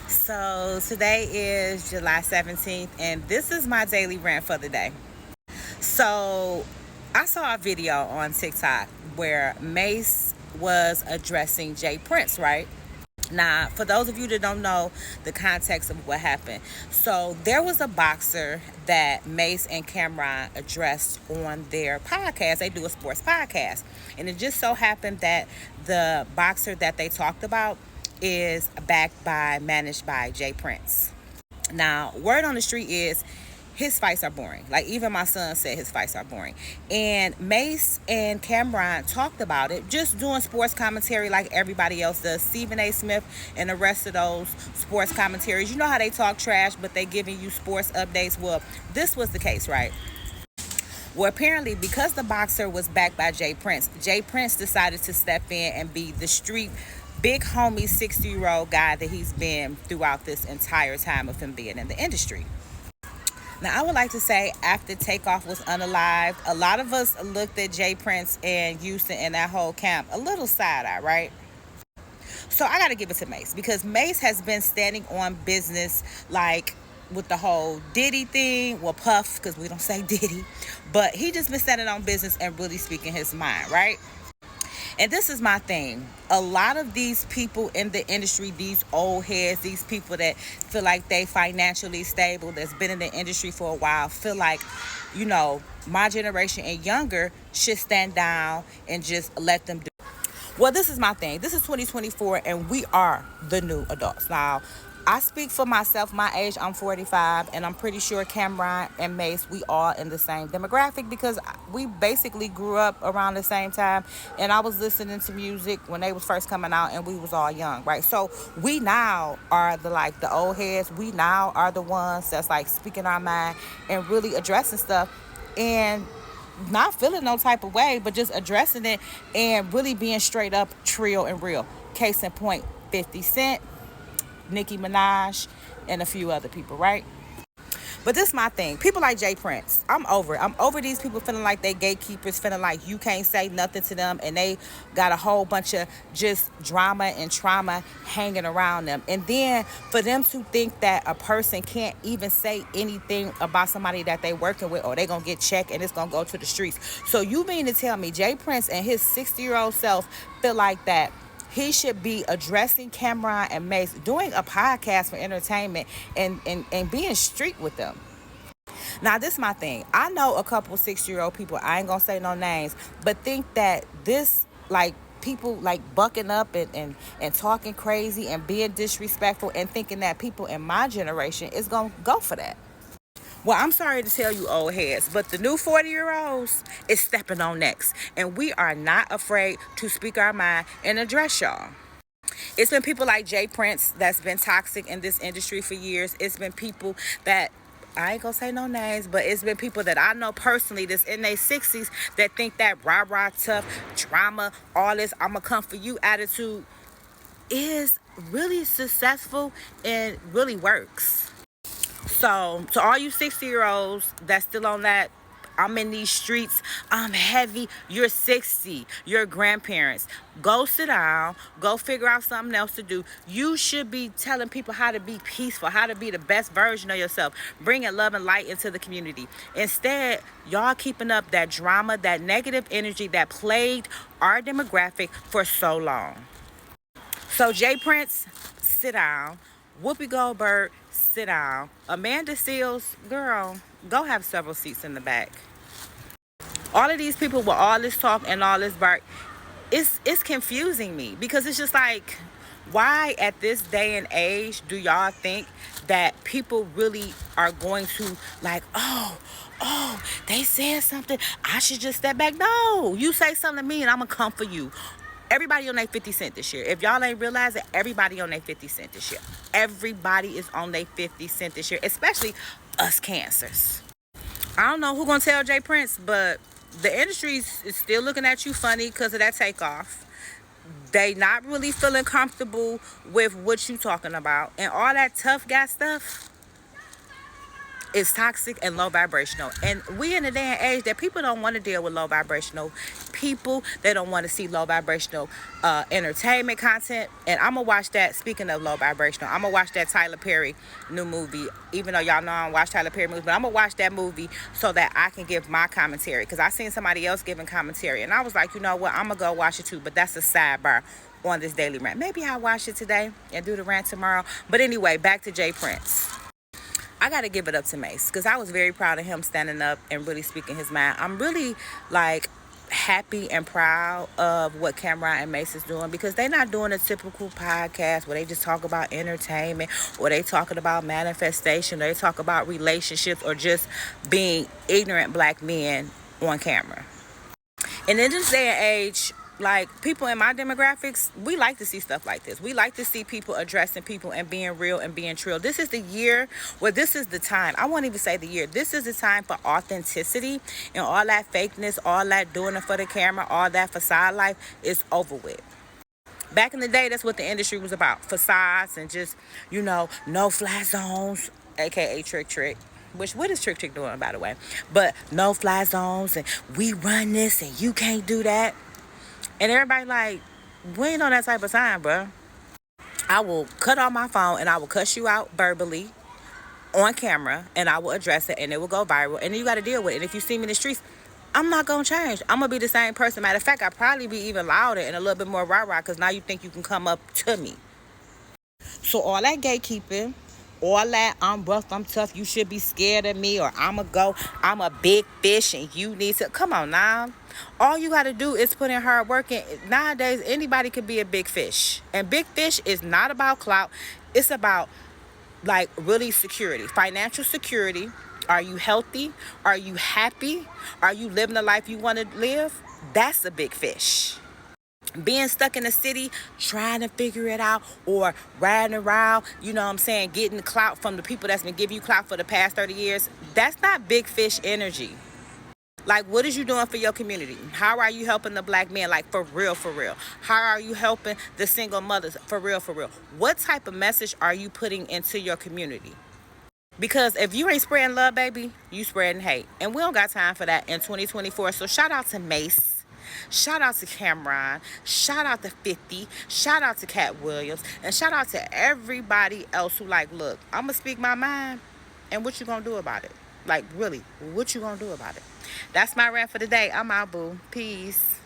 So today is July 17th, and this is my daily rant for the day. So I saw a video on TikTok where Mase was addressing Jay Prince, right? Now, for those of you that don't know the context of what happened, so there was a boxer that Mace and Cameron addressed on their podcast. They do a sports podcast. And it just so happened that the boxer that they talked about is backed by, managed by Jay Prince. Now, word on the street is his fights are boring. Like, even my son said his fights are boring. And Mace and Cameron talked about it, just doing sports commentary like everybody else does. Stephen A. Smith and the rest of those sports commentaries, you know how they talk trash, but they giving you sports updates. Well, this was the case, right? Well, apparently, because the boxer was backed by Jay Prince decided to step in and be the street big homie 60-year-old guy that he's been throughout this entire time of him being in the industry. Now, I would like to say after Takeoff was unalived, a lot of us looked at Jay Prince and Houston and that whole camp a little side-eye, right? So I got to give it to Mase, because Mase has been standing on business, like with the whole Diddy thing. Well, Puff, because we don't say Diddy. But he just been standing on business and really speaking his mind, right? And this is my thing. A lot of these people in the industry, these old heads, these people that feel like they financially stable, that's been in the industry for a while, feel like, my generation and younger should stand down and just let them do. Well, this is my thing. This is 2024, and we are the new adults. Now, I speak for myself, my age, I'm 45, and I'm pretty sure Cameron and Mace, we all in the same demographic, because we basically grew up around the same time, and I was listening to music when they was first coming out, and we was all young, right? So we now are the old heads. We now are the ones that's like speaking our mind and really addressing stuff, and not feeling no type of way, but just addressing it and really being straight up, trill and real. Case in point, 50 Cent, Nicki Minaj, and a few other people, right? But this is my thing. People like Jay Prince, I'm over it. I'm over these people feeling like they gatekeepers, feeling like you can't say nothing to them, and they got a whole bunch of just drama and trauma hanging around them. And then for them to think that a person can't even say anything about somebody that they working with, or they gonna get checked and it's gonna go to the streets. So you mean to tell me Jay Prince and his 60-year-old self feel like that he should be addressing Cameron and Mace, doing a podcast for entertainment, and being street with them? Now, this is my thing. I know a couple 60-year-old people, I ain't gonna say no names, but think that this, like, people like bucking up and talking crazy and being disrespectful, and thinking that people in my generation is gonna go for that. Well, I'm sorry to tell you, old heads, but the new 40-year-olds is stepping on next. And we are not afraid to speak our mind and address y'all. It's been people like Jay Prince that's been toxic in this industry for years. It's been people that, I ain't gonna say no names, but it's been people that I know personally that's in their 60s that think that rah-rah tough, drama, all this I'ma come for you attitude is really successful and really works. So, to all you 60-year-olds that's still on that, I'm in these streets, I'm heavy, you're 60, you're grandparents, go sit down, go figure out something else to do. You should be telling people how to be peaceful, how to be the best version of yourself, bringing love and light into the community. Instead, y'all keeping up that drama, that negative energy that plagued our demographic for so long. So, Jay Prince, sit down. Whoopi Goldberg, sit down. Amanda Seales, girl, go have several seats in the back. All of these people with all this talk and all this bark, it's confusing me, because it's just like, why at this day and age do y'all think that people really are going to like, oh, they said something, I should just step back? No, you say something to me and I'm gonna come for you. Everybody on their 50 cent this year. If y'all ain't realize it, everybody on their 50 cent this year. Everybody is on their 50 cent this year, especially us cancers. I don't know who gonna tell Jay Prince, but the industry is still looking at you funny because of that Takeoff. They not really feeling comfortable with what you talking about. And all that tough guy stuff is toxic and low vibrational. And we in a day and age that people don't want to deal with low vibrational people. They don't want to see low vibrational entertainment content. And I'm going to watch that. Speaking of low vibrational, I'm going to watch that Tyler Perry new movie. Even though y'all know I don't watch Tyler Perry movies, but I'm going to watch that movie so that I can give my commentary. Because I seen somebody else giving commentary. And I was like, you know what? I'm going to go watch it too. But that's a sidebar on this daily rant. Maybe I'll watch it today and do the rant tomorrow. But anyway, back to Jay Prince. I got to give it up to Mase because I was very proud of him standing up and really speaking his mind. I'm really like happy and proud of what Cameron and Mase is doing because they're not doing a typical podcast where they just talk about entertainment or they talking about manifestation, or they talk about relationships or just being ignorant black men on camera. And in this day and age, like people in my demographics, we like to see stuff like this. We like to see people addressing people and being real and being true. This is the year, well, this is the time. I won't even say the year. This is the time for authenticity, and all that fakeness, all that doing it for the camera, all that facade life is over with. Back in the day, that's what the industry was about. Facades and just, no fly zones, aka trick. What is Trick doing, by the way? But no fly zones and we run this and you can't do that. And everybody like, we ain't on that type of time, bro. I will cut off my phone and I will cuss you out verbally on camera and I will address it and it will go viral. And then you got to deal with it. And if you see me in the streets, I'm not going to change. I'm going to be the same person. Matter of fact, I'll probably be even louder and a little bit more rah-rah because now you think you can come up to me. So all that gatekeeping, all that I'm rough, I'm tough, you should be scared of me, or I'm a big fish and you need to, come on now. All you got to do is put in hard work. And nowadays, anybody can be a big fish. And big fish is not about clout. It's about, like, really security, financial security. Are you healthy? Are you happy? Are you living the life you want to live? That's a big fish. Being stuck in the city, trying to figure it out, or riding around, getting the clout from the people that's been giving you clout for the past 30 years, that's not big fish energy. Like, what is you doing for your community? How are you helping the black men? Like, for real, for real. How are you helping the single mothers? For real, for real. What type of message are you putting into your community? Because if you ain't spreading love, baby, you spreading hate. And we don't got time for that in 2024. So shout out to Mase. Shout out to Cameron. Shout out to 50. Shout out to Cat Williams. And shout out to everybody else who like, look, I'm going to speak my mind. And what you going to do about it? Like, really, what you going to do about it? That's my rant for the day. I'm out, boo. Peace.